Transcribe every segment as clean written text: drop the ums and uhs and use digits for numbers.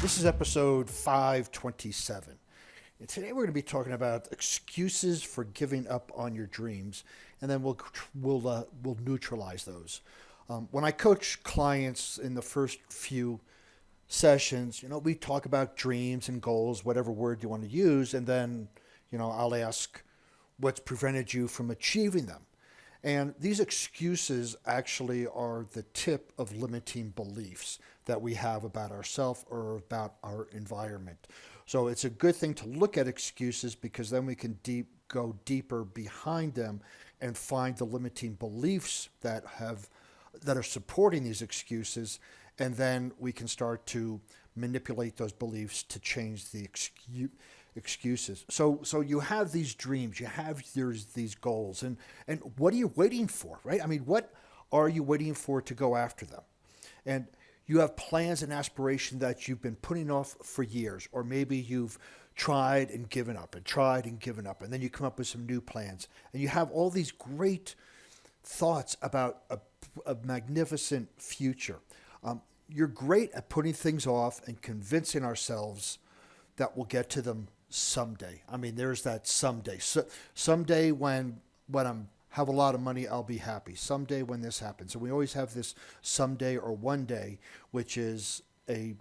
This is episode 527. And today we're going to be talking about excuses for giving up on your dreams, and then we'll neutralize those. When I coach clients in the first few sessions, we talk about dreams and goals, whatever word you want to use, and then, I'll ask what's prevented you from achieving them. And these excuses actually are the tip of limiting beliefs that we have about ourselves or about our environment. So it's a good thing to look at excuses because then we can go deeper behind them and find the limiting beliefs that are supporting these excuses, and then we can start to manipulate those beliefs to change the excuses. So you have these dreams, you have these goals, and what are you waiting for, right? I mean, what are you waiting for to go after them? And you have plans and aspiration that you've been putting off for years, or maybe you've tried and given up and tried and given up, and then you come up with some new plans, and you have all these great thoughts about a magnificent future. You're great at putting things off and convincing ourselves that we'll get to them someday. I mean, there's that someday. Someday when I'm have a lot of money, I'll be happy. Someday when this happens. And we always have this someday or one day, which is a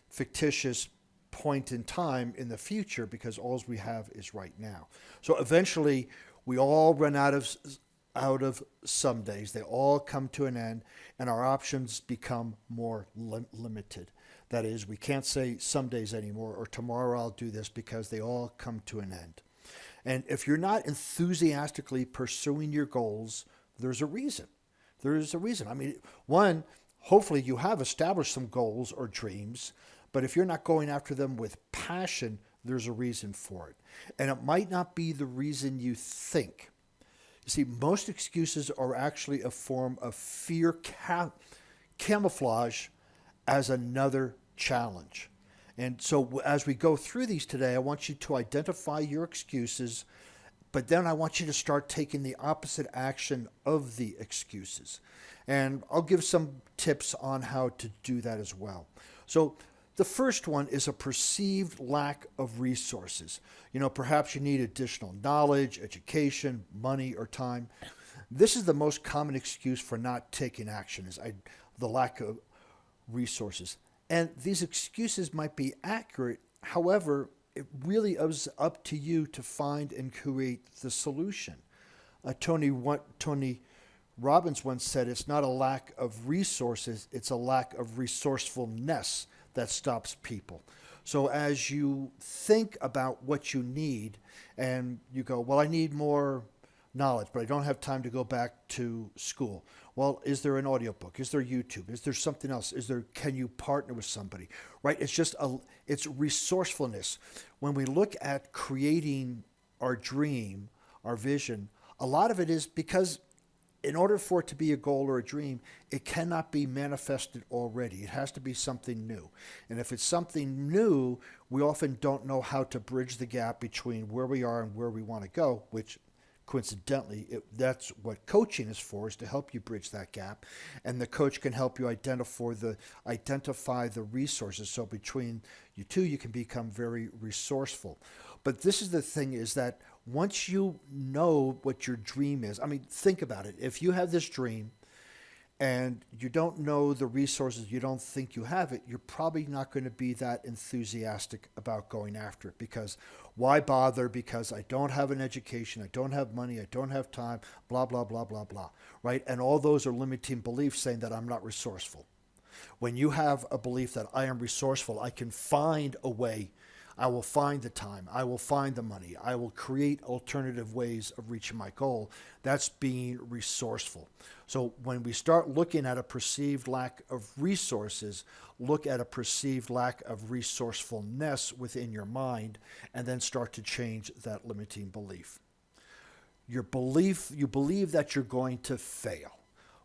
fictitious point in time in the future because all we have is right now. So eventually we all run out of some days. They all come to an end, and our options become more limited. That is, we can't say some days anymore or tomorrow I'll do this because they all come to an end. And if you're not enthusiastically pursuing your goals, there's a reason. There's a reason. I mean, one, hopefully you have established some goals or dreams, but if you're not going after them with passion, there's a reason for it. And it might not be the reason you think. You see, most excuses are actually a form of fear camouflage as another challenge. And so as we go through these today, I want you to identify your excuses, but then I want you to start taking the opposite action of the excuses. And I'll give some tips on how to do that as well. So the first one is a perceived lack of resources. Perhaps you need additional knowledge, education, money, or time. This is the most common excuse for not taking action, is the lack of resources. And these excuses might be accurate. However, it really is up to you to find and create the solution. Tony Robbins once said, it's not a lack of resources, it's a lack of resourcefulness that stops people. So as you think about what you need and you go, well, I need more knowledge, but I don't have time to go back to school. Well, is there an audiobook? Is there YouTube? Is there something else? Can you partner with somebody? Right? It's resourcefulness. When we look at creating our dream, our vision, a lot of it is because in order for it to be a goal or a dream, it cannot be manifested already. It has to be something new. And if it's something new, we often don't know how to bridge the gap between where we are and where we want to go, which coincidentally, that's what coaching is for, is to help you bridge that gap. And the coach can help you identify the resources. So between you two, you can become very resourceful. But this is the thing, is that once you know what your dream is, I mean, think about it. If you have this dream and you don't know the resources, you don't think you have it, you're probably not going to be that enthusiastic about going after it. Because why bother? Because I don't have an education, I don't have money, I don't have time, blah, blah, blah, blah, blah, right? And all those are limiting beliefs saying that I'm not resourceful. When you have a belief that I am resourceful, I can find a way, I will find the time, I will find the money, I will create alternative ways of reaching my goal, that's being resourceful. So when we start looking at a perceived lack of resources, look at a perceived lack of resourcefulness within your mind, and then start to change that limiting belief. You believe that you're going to fail.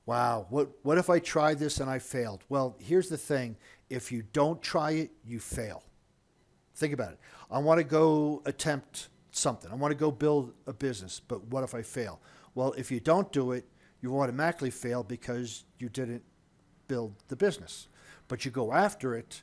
Wow, what if I tried this and I failed? Well, here's the thing. If you don't try it, you fail. Think about it. I want to go attempt something. I want to go build a business, but what if I fail? Well, if you don't do it, you automatically fail because you didn't build the business. But you go after it,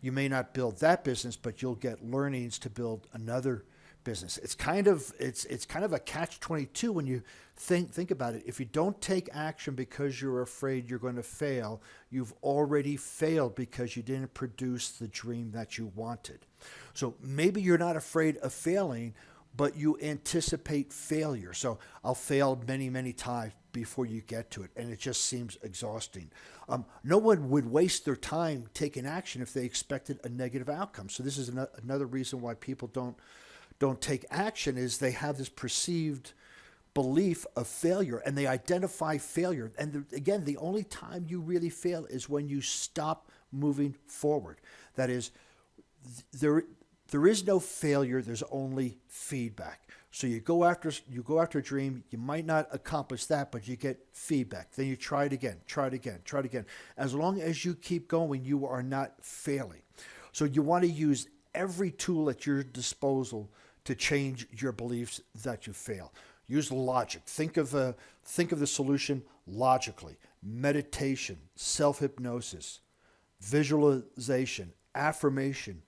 You may not build that business, but you'll get learnings to build another business. It's kind of a catch 22 when you think about it. If you don't take action because you're afraid you're going to fail, you've already failed because you didn't produce the dream that you wanted. So maybe you're not afraid of failing, but you anticipate failure. So I'll fail many, many times before you get to it, and it just seems exhausting. No one would waste their time taking action if they expected a negative outcome. So this is another reason why people don't take action, is they have this perceived belief of failure, and they identify failure. And again, the only time you really fail is when you stop moving forward. That is, there is no failure. There's only feedback. So you go after a dream. You might not accomplish that, but you get feedback. Then you try it again, try it again, try it again. As long as you keep going, you are not failing. So you want to use every tool at your disposal to change your beliefs that you fail. Use logic. Think of the solution logically. Meditation, self-hypnosis, visualization, affirmation,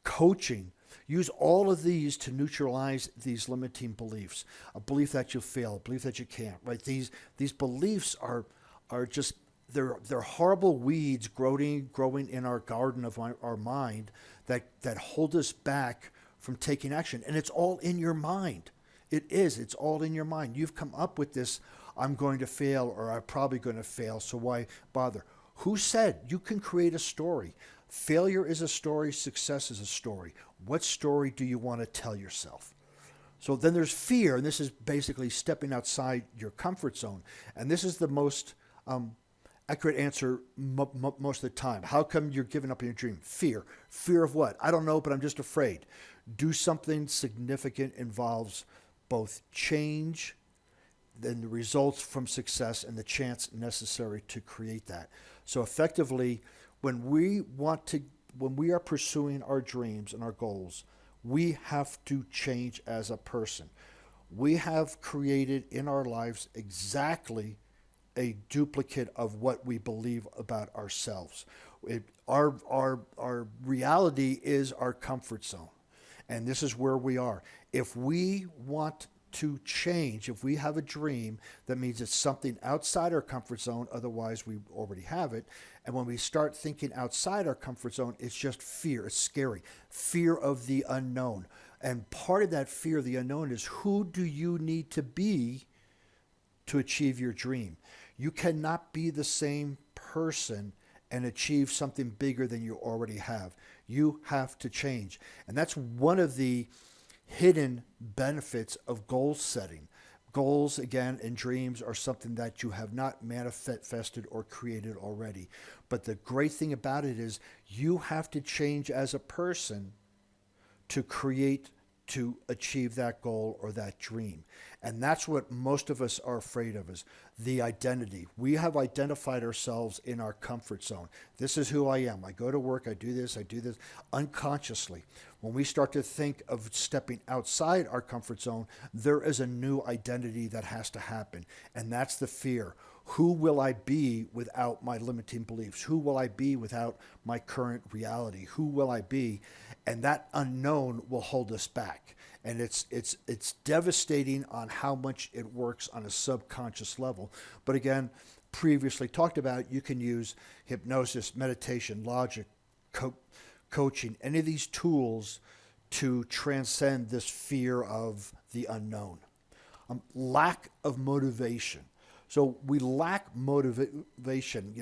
coaching. Use all of these to neutralize these limiting beliefs. A belief that you fail, a belief that you can't, right? These beliefs are just, they're horrible weeds growing in our garden of our mind that hold us back from taking action. And it's all in your mind. It's all in your mind. You've come up with this, I'm going to fail, or I'm probably going to fail, so why bother? Who said? You can create a story. Failure is a story, success is a story. What story do you want to tell yourself? So then there's fear, and this is basically stepping outside your comfort zone. And this is the most accurate answer most of the time. How come you're giving up on your dream? Fear. Fear of what? I don't know, but I'm just afraid. Do something significant involves both change, then the results from success, and the chance necessary to create that. So effectively, when we are pursuing our dreams and our goals, we have to change as a person. We have created in our lives exactly a duplicate of what we believe about ourselves. Our reality is our comfort zone. And this is where we are. If we want to change, if we have a dream, that means it's something outside our comfort zone. Otherwise, we already have it. And when we start thinking outside our comfort zone, it's just fear. It's scary. Fear of the unknown. And part of that fear of the unknown is, who do you need to be to achieve your dream? You cannot be the same person and achieve something bigger than you already have. You have to change. And that's one of the hidden benefits of goal setting. Goals, again, and dreams are something that you have not manifested or created already. But the great thing about it is you have to change as a person to achieve that goal or that dream. And that's what most of us are afraid of, is the identity. We have identified ourselves in our comfort zone. This is who I am. I go to work, I do this unconsciously. When we start to think of stepping outside our comfort zone, there is a new identity that has to happen. And that's the fear. Who will I be without my limiting beliefs? Who will I be without my current reality? Who will I be? And that unknown will hold us back. And it's devastating on how much it works on a subconscious level. But again, previously talked about, you can use hypnosis, meditation, logic, coaching, any of these tools to transcend this fear of the unknown. Lack of motivation. So we lack motivation.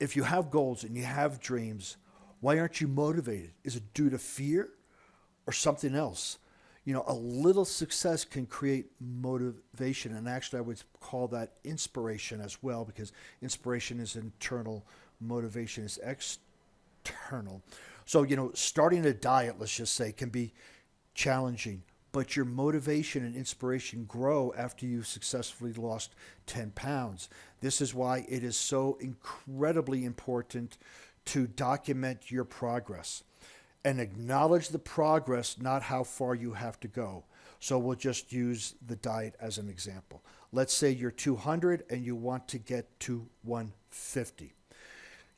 If you have goals and you have dreams, why aren't you motivated? Is it due to fear or something else? A little success can create motivation, and actually I would call that inspiration as well, because inspiration is internal, motivation is external. So, starting a diet, let's just say, can be challenging, but your motivation and inspiration grow after you've successfully lost 10 pounds. This is why it is so incredibly important to document your progress and acknowledge the progress, not how far you have to go. So we'll just use the diet as an example. Let's say you're 200 and you want to get to 150.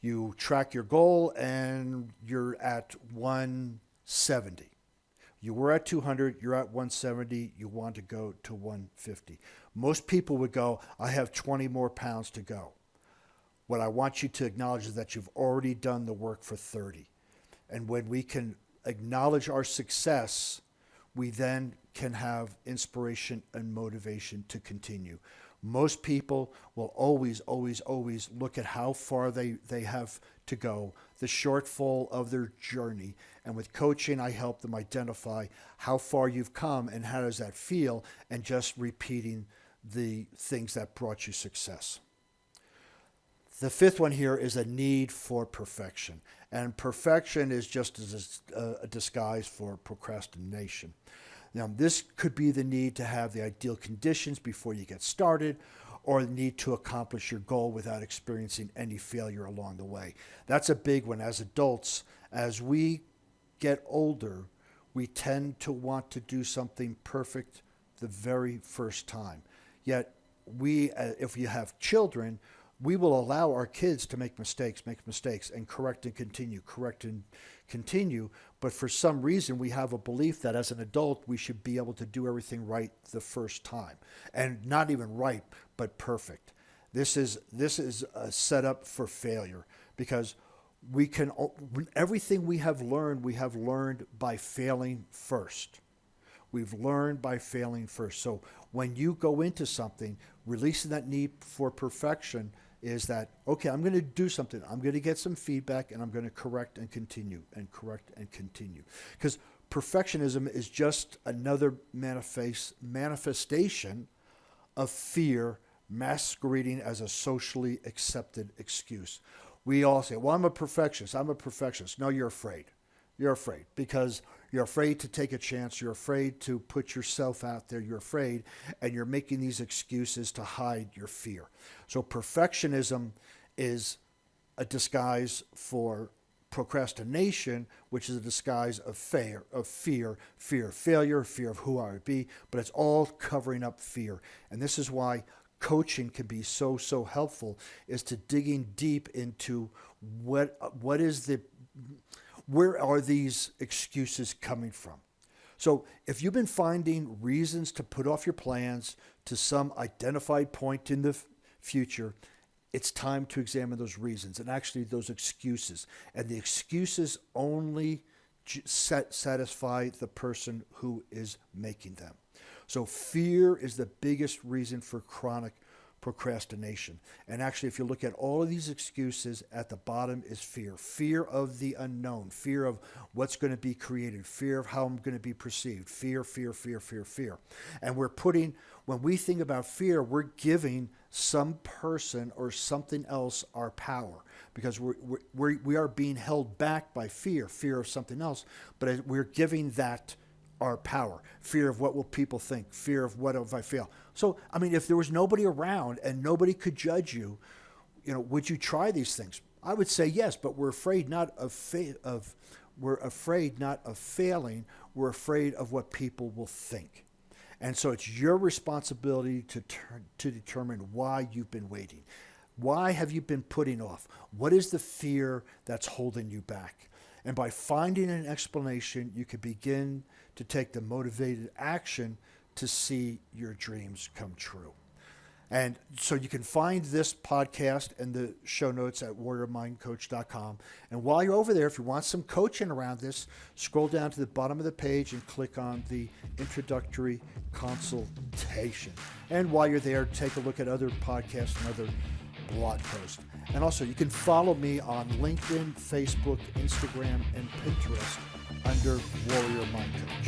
You track your goal and you're at 170. You were at 200, you're at 170, you want to go to 150. Most people would go, I have 20 more pounds to go. What I want you to acknowledge is that you've already done the work for 30. And when we can acknowledge our success, we then can have inspiration and motivation to continue. Most people will always, always, always look at how far they have to go, the shortfall of their journey. And with coaching, I help them identify how far you've come and how does that feel, and just repeating the things that brought you success. The fifth one here is a need for perfection. And perfection is just a disguise for procrastination. Now, this could be the need to have the ideal conditions before you get started, or the need to accomplish your goal without experiencing any failure along the way. That's a big one. As adults, as we get older, we tend to want to do something perfect the very first time. Yet, if you have children, we will allow our kids to make mistakes, and correct and continue. But for some reason, we have a belief that as an adult, we should be able to do everything right the first time. And not even right, but perfect. This is a setup for failure, because everything we have learned by failing first. We've learned by failing first. So when you go into something, releasing that need for perfection is that, okay, I'm going to do something. I'm going to get some feedback, and I'm going to correct and continue. Because perfectionism is just another manifestation of fear masquerading as a socially accepted excuse. We all say, well, I'm a perfectionist. No, you're afraid. You're afraid because you're afraid to take a chance. You're afraid to put yourself out there. You're afraid, and you're making these excuses to hide your fear. So perfectionism is a disguise for procrastination, which is a disguise of fear of failure, fear of who I would be, but it's all covering up fear. And this is why coaching can be so helpful, is to digging deep into where are these excuses coming from? So if you've been finding reasons to put off your plans to some identified point in the future, it's time to examine those reasons and actually those excuses. And the excuses only satisfy the person who is making them. So fear is the biggest reason for chronic procrastination. And actually, if you look at all of these excuses, at the bottom is fear. Fear of the unknown, fear of what's going to be created, fear of how I'm going to be perceived, fear. And when we think about fear, we're giving some person or something else our power, because we are being held back by fear of something else, but we're giving that our power. Fear of what will people think, fear of what if I fail. So, I mean, if there was nobody around and nobody could judge you, would you try these things? I would say yes, but we're afraid not of failing. We're afraid of what people will think. And so it's your responsibility to determine why you've been waiting. Why have you been putting off? What is the fear that's holding you back? And by finding an explanation, you can begin to take the motivated action to see your dreams come true. And so you can find this podcast and the show notes at warriormindcoach.com. And while you're over there, if you want some coaching around this, scroll down to the bottom of the page and click on the introductory consultation. And while you're there, take a look at other podcasts and other blog posts. And also, you can follow me on LinkedIn, Facebook, Instagram, and Pinterest under Warrior Mind Coach.